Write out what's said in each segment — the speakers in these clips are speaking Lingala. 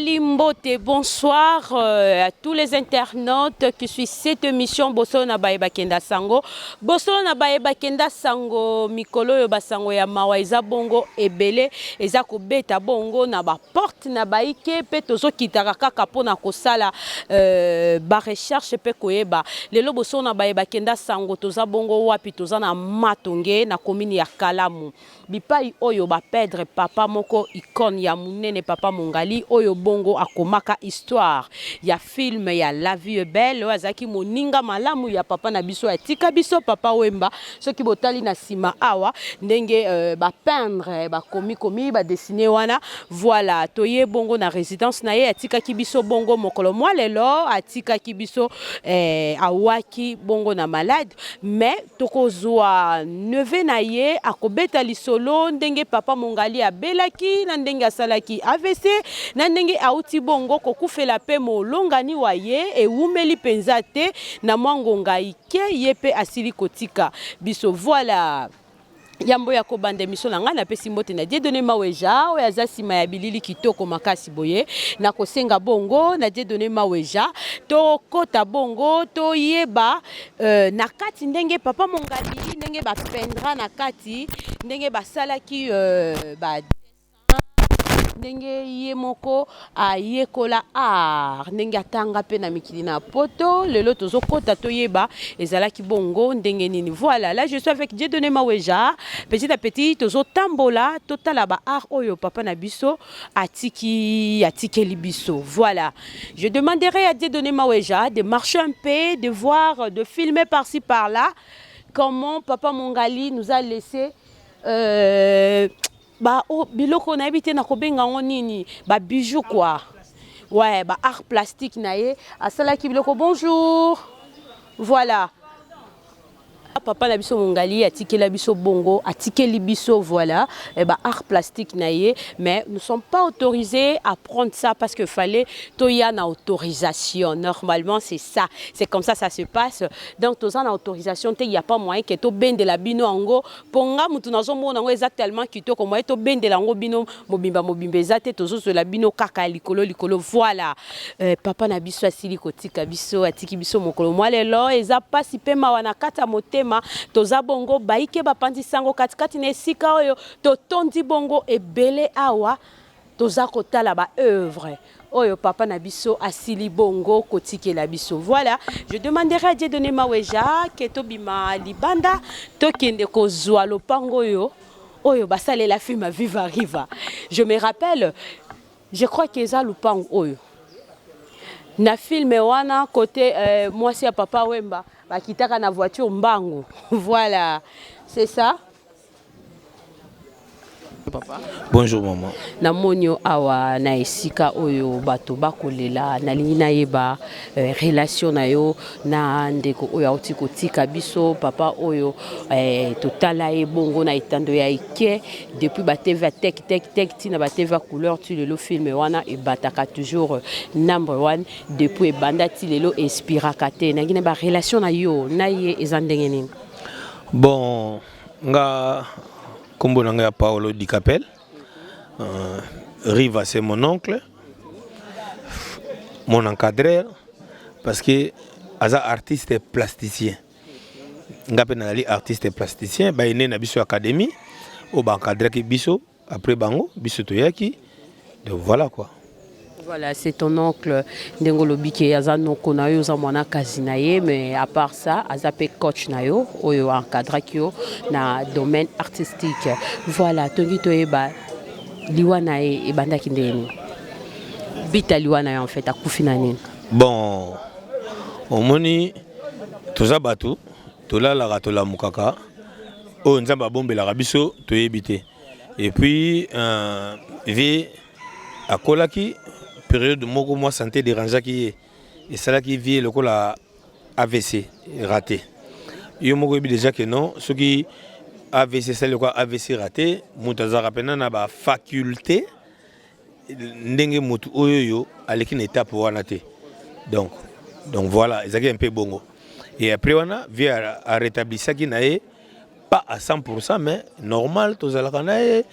Nazali Mbote, bonsoir à tous les internautes qui suivent cette émission Boso na Baeba Kenda Sango. Boso na Baeba Kenda Sango, Mikolo yo basango ya mawa eza bongo ebele, eza ko beta bongo na ba porte na baike pe tozo kitaka kaka pona kosala ba recherche pe koyeba. Lelo Boso na Baeba Kenda Sango toza bongo wapi toza na Matonge na commune ya Kalamu. Bipai oyo ba perdre papa moko icône ya munene papa Mongali oyo bongo akomaka histoire ya film ya La Vie est Belle azaki moninga malamu ya papa na biso atika biso papa Wemba soki botali na sima awa ndenge ba peindre ba komi ba dessiner wana voilà toye bongo na résidence na ye atika ki biso bongo mokolo mwa lelo atika ki biso awaki bongo na malade mais tokozwa neve na ye akobeta lisolo ndenge papa Mongali abelaki na ndenge asalaki AVC na ndenge auti bongo kokufela pe molongani wa ye ewumeli penza te na mwangonga ike ye pe asili kotika biso voilà yambo ya kobanda miso na nga na pesi mbote na Dieudonné Maweja oyo aza sima ya bilili kitoko makasi boye na kosenga bongo na Dieudonné Maweja to kota bongo to yeba na kati ndenge papa Mongali ndenge ba pendra na kati ndenge basalaki ba ndenge ye moko ayekola art ndenge atanga pe na mikili na poto lelo tozo kota toyeba ezalaki bongo ndenge nini voilà là je suis avec Dieudonné Maweja petit à petit tozo tambola totala ba art oyo papa na biso atiki libiso voilà je demanderai à Dieudonné Maweja de marcher un peu de voir de filmer par-ci par-là comment papa Mongali nous a laissé ba o biloko na ebité na kobenga nini ba bijoux quoi ouais ba art plastique na ye asala ki biloko bonjour voilà papa na biso Mongali atikela biso bongo atikeli biso voilà ba art plastique na ye mais nous sommes pas autorisés à prendre ça parce que fallait toya na autorisation normalement c'est ça c'est comme ça se passe donc toza na autorisation te y a pas moyen que to bende la bino ango ponga mutu nazo mona ngo exactement kitoko moyen to bende la ngo bino mobimba ezate tozo la bino kaka likolo voilà papa na biso asili kotika biso atiki biso mokolo mwa lelo eza pasi pe mawana kata motema toza bongo baike bapandi sango katikati na esika oyo totondi bongo ebele awa toza kotala ba œuvre oyo papa na biso asili bongo kotikela biso voilà je demanderai à Dieudonné Maweja ke tobima libanda tokende kozwa lopango oyo basalela film Viva Riva je me rappelle je crois que eza lopango oyo na film wana côté mwasi ya papa Wemba bakitaka na voiture mbango voilà c'est ça papa bonjour maman na monyo awa na esika oyo bato bakolela na lingi na yeba relation na yo na ndeko oyo auti kotika biso papa oyo totala e bongo na etando ya ike depuis ba TV tek tina ba TV couleur tu lelo film wana e bataka toujours number one depuis banda ti lelo inspiraka te na ngine ba relation na yo na ye ezandenge nini bon nga Kombo nanga Paolo Di Capel. Riva c'est mon oncle, mon encadreur, parce que aza artiste et plasticien. Nga pe nali artiste et plasticien, ba ene na biso académie, o ba encadrer ki biso après bango biso toyaki. Donc voilà quoi. Voilà, c'est ton oncle Ndengolo Bike aza noko na yo za mwana kazi na ye mais à part ça aza pe coach na yo oyo encadre ki yo na domaine artistique. Voilà, tongi toyeba liwana e bandaki ndeni. Bita liwana en fait akufi na nini. Bon, omoni toza batu tolala tola mukaka o nzamba bombela biso toyebite. Et puis vi akolaki période moko moi santé dérangeant qui et ça là qui vit le col AVC raté yo moko bi déjà que non ce qui AVC c'est le quoi AVC raté mutaza rapena na ba faculté ndenge mutu oyo aleki na étape wana te donc voilà ezaki un peu bongo et après wana vient à rétablir ça qui nae pas à 100% mais normal tozalaka nae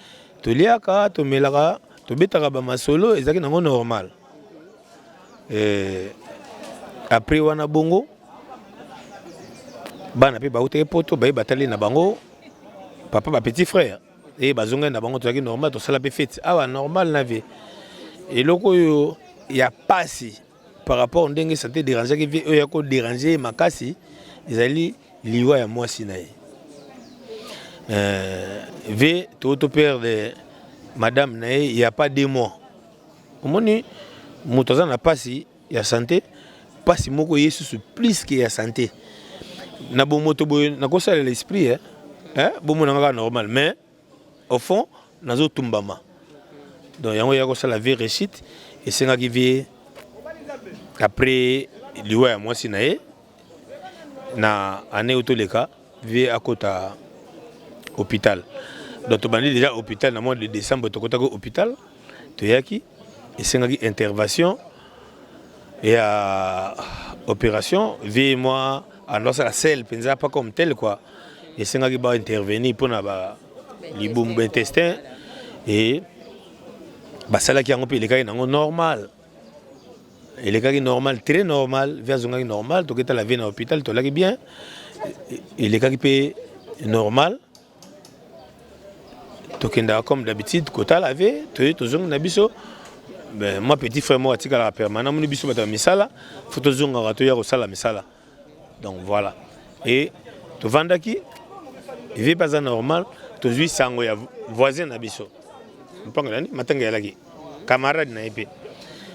toliaka tomelaka tobetaka ba masolo ezaki nango normal après wana bongo bana pe bauté poto baye batali na bango papa ba petit frère et bazonga na bango tozaki normal to sala pe fête awa normal na vie et loko yo ya pasi par rapport ndenge santé déranger ki vie ya ko déranger makasi ezali liwa ya mwasi na ye ve to père de madame na ye il y a pas 2 mois omoni moto na pasi ya santé pasi moko yesu plus que ya santé na bon moto boy na ko sala l'esprit bon mon nga normal mais au fond nazo tumbama donc yango ya ko sala vie réussite et senga ki vie après liwa ya mwasi na ye na année otoleka vie à kota hôpital donc to bandi déjà hôpital na mois de décembre to kota ko hôpital to yaki et senga ki intervention et à opération vie moi alors ça la selle pensa pas comme tel quoi et senga ki ba intervenir pour na ba libum intestin et ba sala ki yango pe le kai nango normal et le kai normal très normal vers zonga normal to keta la vie na hôpital to la ki bien et le kai pe normal to kenda comme d'habitude kota la vie to zonga na biso ben moi petit frère moi tika la permanent mon biso bata misala faut zonga rato ya ko sala misala. Donc voilà. Et tu vends qui il vit pas normal, tu jouis sango ya voisin na biso. Mpanga ni matanga ya laki. Camarade na épée.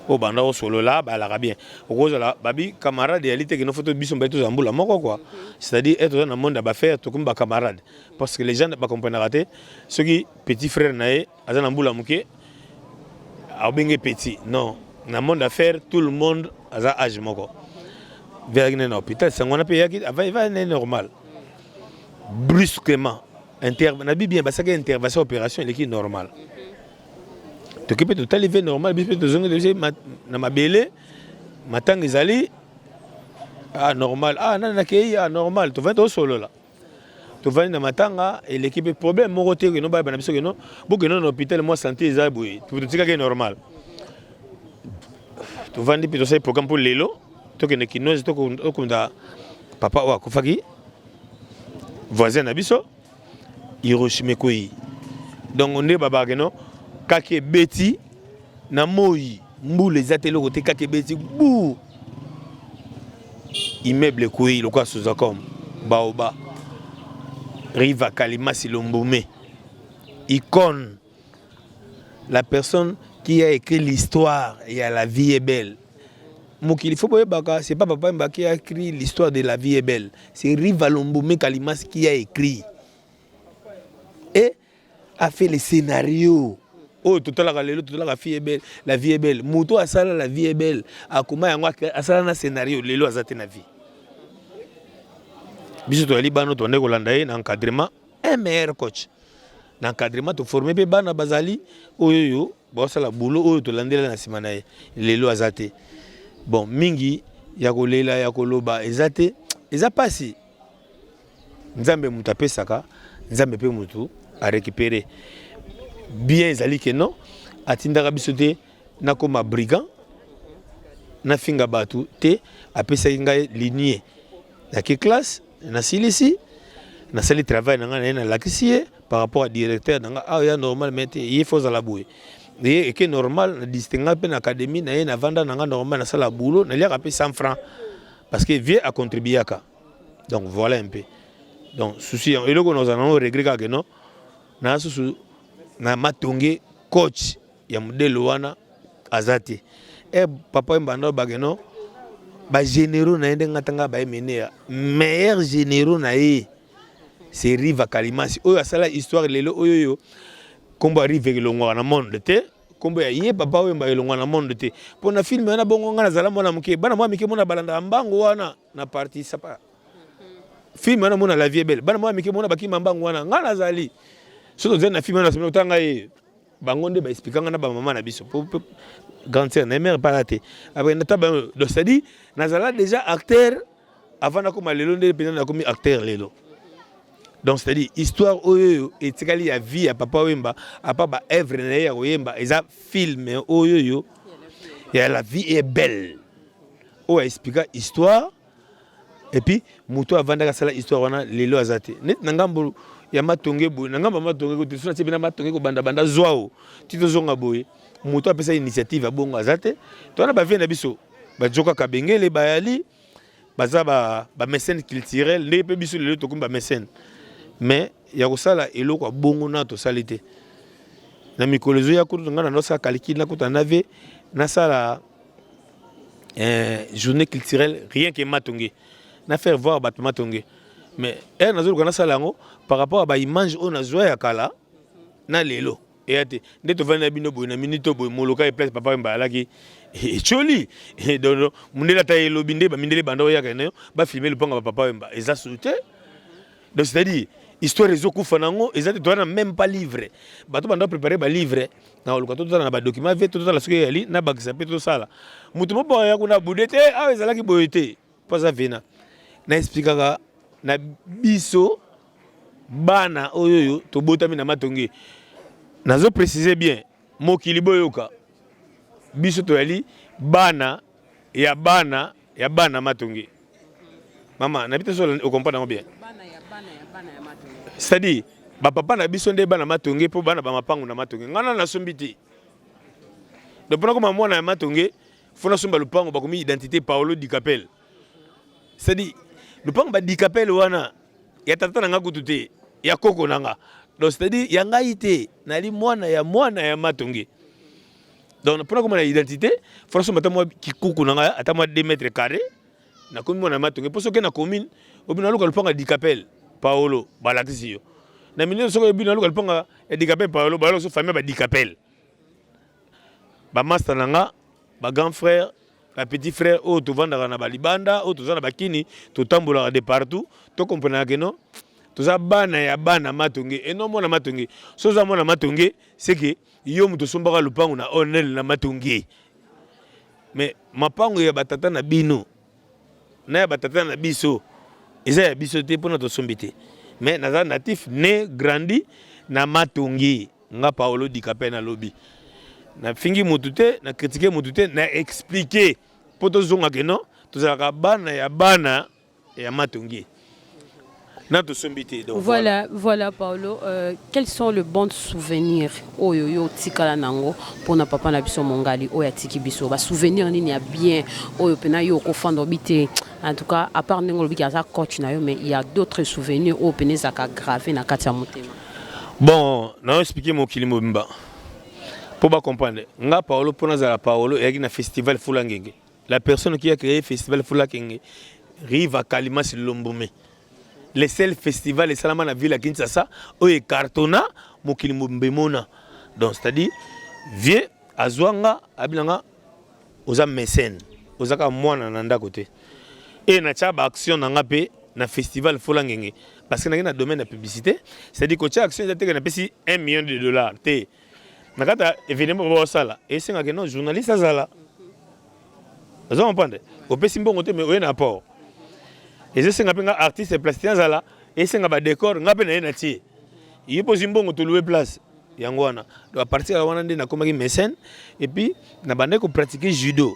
O banda o solo là ba la bien. O cause là babi camarade ya lité que no photo biso mbeto zambula moko quoi. C'est-à-dire être dans le monde ba faire to comme ba camarade parce que les gens ne pas comprendre raté ceux qui petit frère naé azana mbula muke a bengue petit. Non, dans le monde d'affaires tout le monde a âge moko. Vers un hôpital, c'est un pays qui va normal. Brusquement, bien, parce que intervention opération est normal. Tu peux tout aller normal, tu peux te zonger na mabele, matang izali normal. Normal, tu vas au solo là. Tu vas na matanga et l'équipe problème mon côté que non ba na biso que non, beaucoup non hôpital moi santé izaboué. Tu peux te dire que normal. Tu vas ndi plutôt programme pour lelo. To que nekinoze to kunda papa wa kufaki voisin na biso Hiroshima koi donc on est baba no kake beti na moi mbule zatelo côté kake beti bou immeuble koi le quoi sous comme baoba riva kalimasi lombome icône la personne qui a écrit l'histoire et la vie est belle. Il faut pas c'est pas papa Mba qui a écrit l'histoire de la vie est belle. C'est Riva Lombome Kalimas qui a écrit. Et a fait les scénarios. Oh, tout à l'heure, la vie est belle. La vie est belle. Mouto a ça, la vie est belle. A comment a ça un scénario. Lélo a zaté na vie. Biso to Liban, to ndeko landaye na encadrement un meilleur coach. Na encadrement to former pe bana bazali oyoyo ba sala boulot oyo to landela na simana ye. Lélo a zaté. Bon, mingi, yakolela, yakoloba, ezate, eza pasi. Nzambe mutape saka, nzambe pe mutu, a récupérer. Bien ezali que non, atindaka biso te, nakoma brigand, na finga batu te, apesa ngai lignée. Na ke classe, na silisi, na sali travail na lakisiye, par rapport à directeur, na ya normal, mais il faut la bouer. Et que normal na distinguer pe na académie na na vanda na normal na sala boulot na liaka pe 100 francs parce que vieux a contribué à ça. Donc voilà un peu. Donc souci et le nous avons regret que non na susu na matonge coach ya modèle wana azati et papa mbanda bageno ba généraux na ndenge ngatanga ba mené meilleur généraux na c'est Riva Kalimasi oyo asala histoire lelo oyo kombo arrive elongwa na monde te kombo ya ye papa wemba elongwa na monde te pona film na bongo ngana zala mona muke bana mwa mike mona balanda mbango wana na parti sapa film na mona la vie belle bana mwa mike mona bakima mbango wana ngana zali soto zena film na semena tanga ye bango nde ba expliquer na ba mama na biso grand sœur na mère parate après na taba do sadi na zala déjà acteur avant na koma lelo nde pena na komi acteur lelo. Donc c'est-à-dire histoire oyo etikali ya vie ya papa wemba apa ba œuvre na ya wemba eza film oyo ya la vie est belle oyo expliquer histoire et puis moto avandaka sala histoire wana lelo azate net na ngambo ya matonge boye na ngambo matonge ko tisuna tibina matonge ko banda zwao tito zonga boye moto apesa initiative abongo azate to na ba vie na biso ba joka kabengele bayali baza ba mécène culturel ne pe biso lelo to kumba mécène mais ya kosala eloko bongo na to salite na mikolozo ya kutu ngana no sa calcul na kuta nave na sala journée culturelle rien que matonge na faire voir bat matonge mais na zo kana sala ngo par rapport à ba image on a zoya ya kala na lelo et ate nde to vana bino boy na minute boy moloka e place papa mbala ki e choli donc mundela ta elobi nde ba mindele banda oya kana ba filmer le panga papa mba eza sauté donc c'est-à-dire histoire ezo kufa nango ezate to na même pas livre bato banda préparer ba livre na oluka to na ba document ve to la soki yali na bakisa pe to sala mutu mo boya kuna budete a ezala ki boyete pas ça vena na expliquer na biso bana oyoyo to botami na matonge nazo préciser bien mokili boyoka biso to yali bana ya bana matonge mama na bité so o comprendre bien bana ya matonge c'est-à-dire ba papa na biso nde bana matonge po bana ba mapangu na matonge ngana na sombiti donc pour comme moi na matonge fona somba lupango ba komi identité Paolo Di Capel c'est-à-dire lupango ba Di Capel wana ya tata na ngakutu te ya koko nanga donc c'est-à-dire ya ngai te nali mwana ya matonge donc pour comme na identité fona somba ta moi kikuku nanga ata moi 2 mètres carrés na komi mwana matonge pour soke na commune obina luka lupango Di Capel Paolo balatisi yo na minute soko obina luka lupango Di Capel Paolo balo so famille ba Di Capel ba master nanga ba grand frère ba petit frère o to vanda na balibanda o to zana bakini to tambola de partout to comprendre que non to za bana ya bana matonge et non mona matonge so za mona matonge c'est que yo muto sombaka lupango na onel na matonge mais mapango ya batata na bino na ya batata na biso eza ya biso te pona to sombite mais naza natif né grandi na matonge nga Paolo Di Capel na lobi na fingi mutute na critiquer mutute na expliquer poto zonga que non to za bana ya matonge na to sombite donc voilà Paolo quels sont les bons souvenirs oyo tikala nango pona papa na biso mongali oya tiki biso ba souvenir nini ya bien oyo pena yo ko fando bité en tout cas à part ngolo biki asa coach na yo mais il y a d'autres souvenirs au pena za ka gravé na kati ya motema bon na expliquer mon kilimo bimba pour ba comprendre nga Paolo pona za la Paolo et na festival Fulangenge la personne qui a créé festival Fulangenge Riva Kalimas Lombome le seul festival et salama na ville à Kinshasa o e cartona mokili mbemona donc c'est-à-dire vieux azwanga abilanga oza mécène ozaka mwana na nda côté et na tcha ba action na ngape na festival Fulangenge parce que na domaine de publicité c'est-à-dire que tcha action ezate na pesi $1 million te na kata événement ba sala et c'est que non journaliste azala oza comprendre o pesi mbongo te mais o na apport et je sais que artiste plasticien zala et c'est nga ba décor nga pe na ti il pose mbongo to louer place yangwana donc à partir de wana ndé na komaki mécène et puis na bande ko pratiquer judo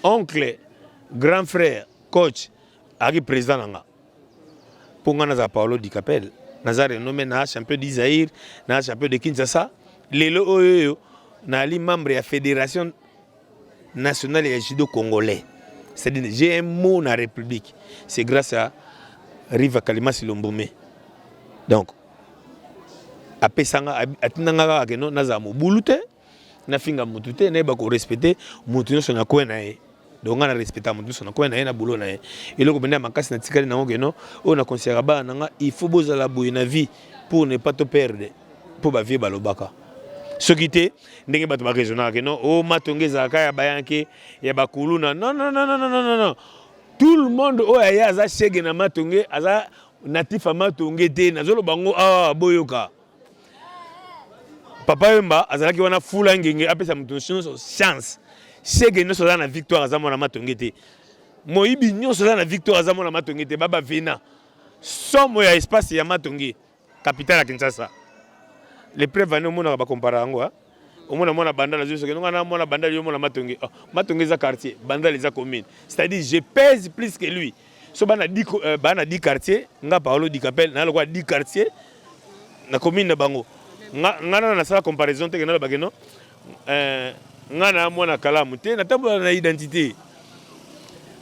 oncle grand frère coach aki président nanga pour nga na Paolo Di Capel naza renommé na champion d'Isaïr na champion de Kinshasa lelo oyo na ali membre ya fédération nationale de judo congolais. C'est-à-dire j'ai un mot dans la République. C'est grâce à Riva Kalimas Lombome. Donc, après ça, atinanga que non naza mobulute, na finga mutute, na ba ko respecter mutuno sona ko na e. Donc on a respecté mutuno sona ko na e na bulo na e. Et loko benda makasi na tikali na ngo no, on a considéré ba nanga il faut bozala boye na vie pour ne pas te perdre, pour ba vie balobaka. Ce qui était ndenge bato ba raisonner que non o matonge zaka ya bayanke ya bakuluna non tout le monde o ya za chege na matonge aza natif matonge te nazolo bango boyoka papa yemba azalaki wana fula ngenge apesa mutu chance chege no sola na victoire azamo na matonge te moyibi nyonso na victoire azamo na matonge te baba vena somo ya espace ya matonge capitale ya Kinshasa. Les preuves vont nous comparer à au moins mona bandala zo soki ngana mona bandala yo mona matongi matongi za quartier bandala za commune c'est-à-dire je pèse plus que lui so bana 10 quartier nga Paolo di Capel na lokwa 10 quartier na commune na bango ngana na sala comparaison te na bakeno ngana mona kalamu te na tambola na identité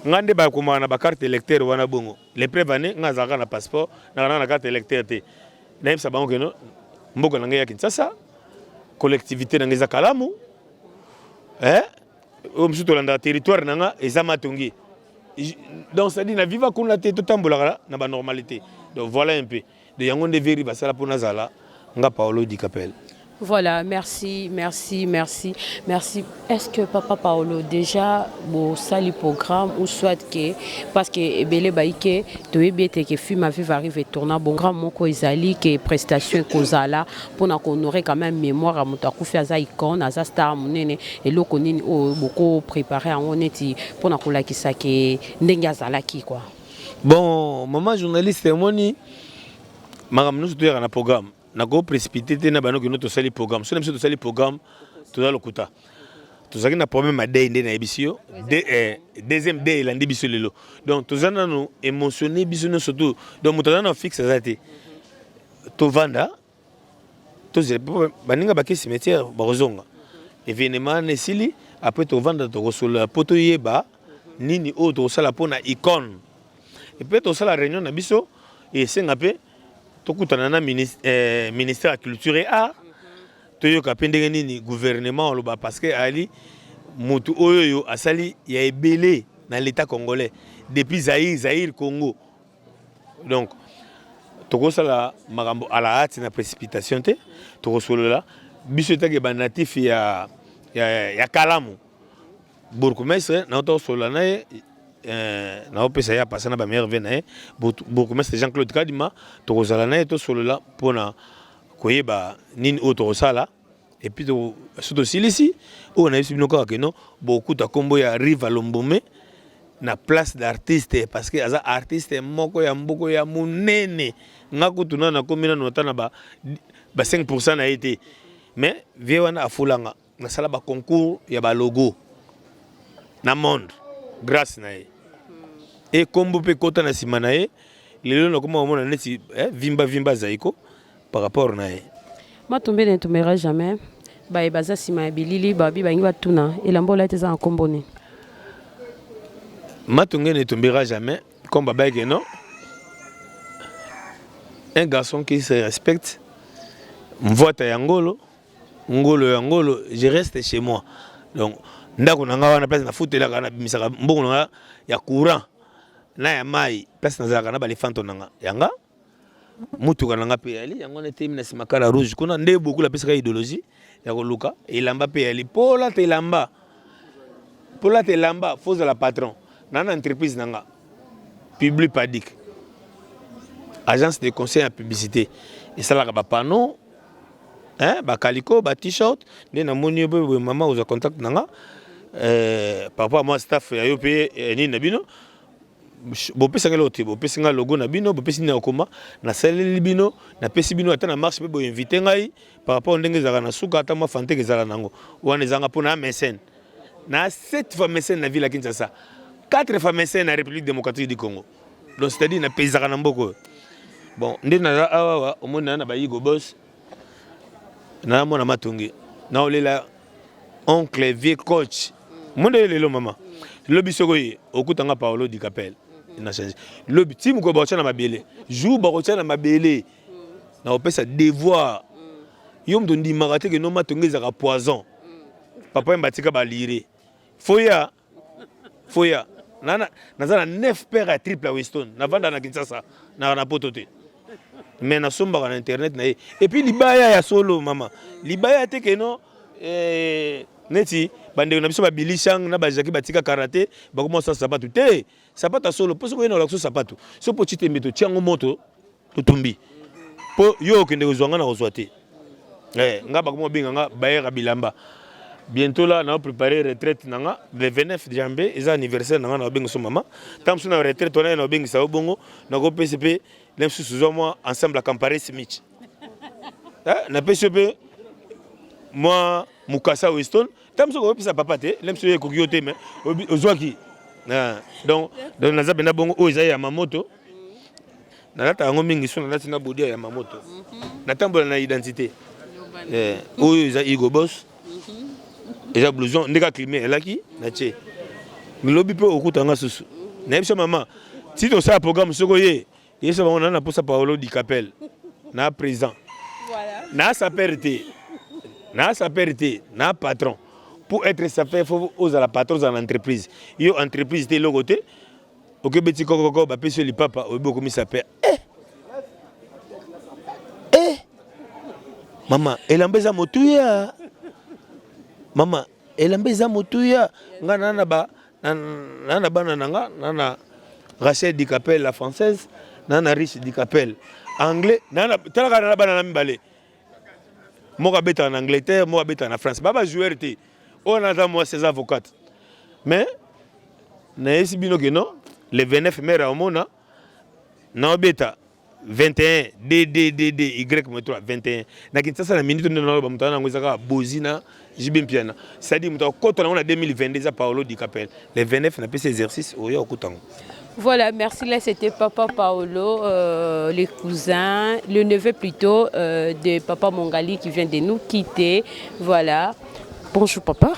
ngande ba koma na ba carte électeur wana bongo les preuves ane nga zaka na passeport na carte électeur te na yebisa bango keno mboka na ngai ya Kinshasa collectivité na ngai za kalamu o msu tolanda territoire na nga eza matongi donc ça dit na viva kuna te to tambola na ba normalité donc voilà un peu de yango nde veri basala pona zala nga Paolo di Capel. Voilà, merci. Est-ce que Papa Paolo déjà bon sali programme ou soit que parce que ebele baike to ebete que film va arriver tourner bon grand moko izali que prestation kozala pour na honorer quand même mémoire à mutaku faire za icône za star munene et loko nini o beaucoup préparé en honnêteté pour na kolakisa que ndenge azala ki quoi. Bon, maman journaliste moni makamno to ya na programme na go précipité te na bano que notre sali programme so na biso to sali programme to za lokuta to zaki na problème ma day ndé na ebisio deuxième day la ndibiso lelo donc to zana no émotionné biso no surtout donc mutana na fixe zate to vanda to ze baninga ba cimetière ba rozonga événement nesili après to vanda to kosola poto yeba nini o to sala pona icône et puis to sala réunion na biso et senga pe tokutana na ministère de culture et art toyoka pendenge nini gouvernement loba parce que ali mutu oyo asali ya ebele na l'état congolais depuis Zaïre Congo donc tokosala makambo ala hâte na précipitation te tokosolola biso etake ba natif ya kalamu bourgmestre na tokosolola na na opesa ya pasana ba meilleur vena bourgmestre Jean-Claude Kadima tokozala na to solo la pona koyeba nini auto sala et puis surtout silisi on a eu bino ka keno beaucoup ta kombo ya Riva Lombome na place d'artiste parce que aza artiste moko ya mboko ya munene ngakutuna na komina notana ba 5% na été mais vie wana afulanga na sala ba concours ya ba logo na monde grâce na ye et kombo pe kota na sima na ye lelo na koma mona neti vimba zaiko par rapport na ye matombe ne tomera jamais ba baza sima bilili babi bangi batuna elambola ete za kombo ne matonge ne tombera jamais comme baba que non un garçon qui se respecte mvota ya ngolo je reste chez moi donc ndako na nga wana place na futela kana bimisaka mbongo na ya courant na ya mai place na zaka na ba elefanto nanga yanga mutuka nanga pe ali yango na temi na simakala rouge kuna nde beaucoup la pesa ka idéologie ya koluka elamba pe ali pola te lamba faut la patron na entreprise nanga public padic agence de conseil en publicité et ça la ba panneau ba calicot ba t-shirt nde na moni bo mama uza contact nanga par rapport à moi staff ya yo pe ni na bino bo pesa ngelo te bo pesa nga logo na bino bo pesa ni okoma na saleli bino na pesi bino ata na marche pe bo inviter ngai par rapport ndenge zaka na suka ata ma fante ke zala nango wana zanga pona mécène na 7 fois mécène na ville à Kinshasa 4 fois mécène na République démocratique du Congo donc c'est-à-dire na pays zaka na mboko bon nde na awa o mona na ba yigo boss na mona matongi na olela oncle vieux coach monde lelo mama lobi sokoyi okutanga Paolo di Capel na changé lobi timu ko ba na mabele jour ba ko na mabele na opesa devoir yom to ndi magate ke no matongi za poison papa mbatika ba lire foya na za 9 paires à triple à Weston na vanda na Kinshasa na potote mais na somba na internet na et puis libaya ya solo mama libaya te ke no neti bande na biso ba bilishang na ba jaki batika karaté ba commencer sapatu te sapata solo poso ko ina la sapatu so petite meto tiango moto tutumbi po yo kende kozwanga na kozwa te nga ba ko binga nga bayera bilamba bientôt là na préparer retraite nanga le 29 janvier eza anniversaire nanga na bengo so mama tamsu na retraite on na bengo sa bongo na ko PCP l'emsu sous moi ensemble à comparer Smith na PCP moi Mukasa Weston tam soko pisa papa te lem so ekoki te mais ozwaki donc naza bena bongo o eza ya Yamamoto nalata yango mingi so nalati na bodi ya Yamamoto natambola na identité oyo eza Hugo Boss eza blouson ndeka climat elaki na tie milobi pe okutanga susu na yebisa mama si to sa programme soko ye yesa bango na posa Paolo Di Capel na président voilà na sa perte na patron pour être ça fait faut aux la patron dans l'entreprise yo entreprise té le côté OK beti kokoko ba pese li papa obo komi ça perd mama elambeza motuya mama elambeza motuya ngana na ba nanga nana Rachel Di Capel la française nana Rich Di Capel anglais nana talaka na bana na mbale moka beta en Angleterre moka beta en France baba joueur té on a moi ses avocates mais na esi bino que non le 29 mai à mona na beta 21 y 21 na Kinshasa na minute na ba mutana ngwezaka bozina jibem piana ça dit muta koto na 2022 za Paolo Di Capel le 29 na PC exercice oyo okutango. Voilà, merci. Là, c'était Papa Paolo, les cousins, le neveu plutôt de Papa Mongali qui vient de nous quitter. Voilà. Bonjour, Papa.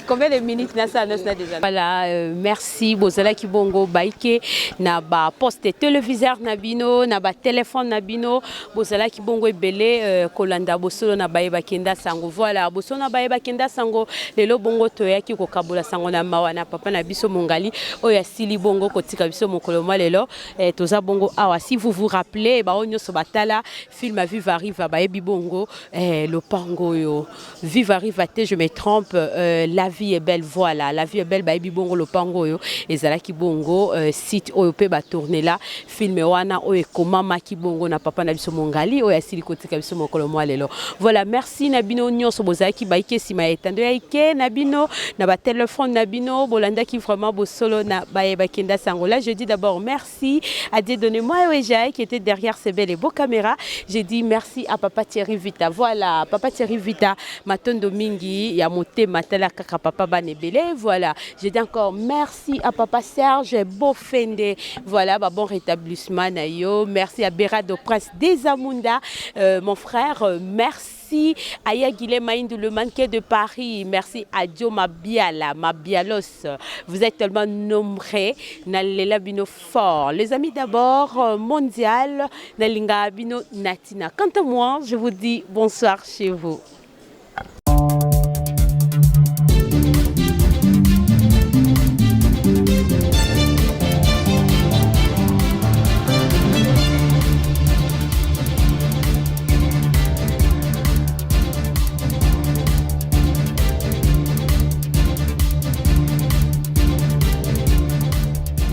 Combien de minutes n'a ça déjà? Voilà, merci. Bozala Kibongo Baike na ba poste téléviseur nabino na ba téléphone nabino Bozala Kibongo ebele kolanda bosolo na baye bakenda sango. Voilà, bosolo na baye bakenda sango lelo bongo toya ki ko kabola sango na mawana papa na biso Mongali oya sili bongo kotika biso mokolo lelo toza bongo awa si vous vous rappelez ba onyo so batala film à Viva Riva baye bibongo le pango yo Viva Riva te je me trompe la vie est belle, voilà, la vie est belle, baby bongo le pango yo, et zala ki bongo site oyope ba tourner là, film wana oye komama ki bongo na papa na biso Mongali oya sili kotika biso mokolo lelo. Voilà, merci nabino nyonso bozala ki baike sima etando yaike nabino na ba téléphone nabino bolanda ki vraiment bo solo na baye bakenda sango. Là, je dis d'abord merci à Dieudonné-moi Ejaï qui était derrière ces belles et beaux caméras. Je dis merci à papa Thierry Vita. Voilà, papa Thierry Vita, matondo mingi ya moté matala kaka papa banebele. Voilà, je dis encore merci à papa Serge Bofende. Voilà, bah, bon rétablissement nayo. Merci à Berado Prince Desamunda, mon frère, merci à Yagile Maïndou, le manqué de Paris. Merci à Dio Mabiala, Mabialos. Vous êtes tellement nombreux. Nalela Bino fort. Les amis d'abord, mondial, Nalinga Bino Natina. Quant à moi, je vous dis bonsoir chez vous.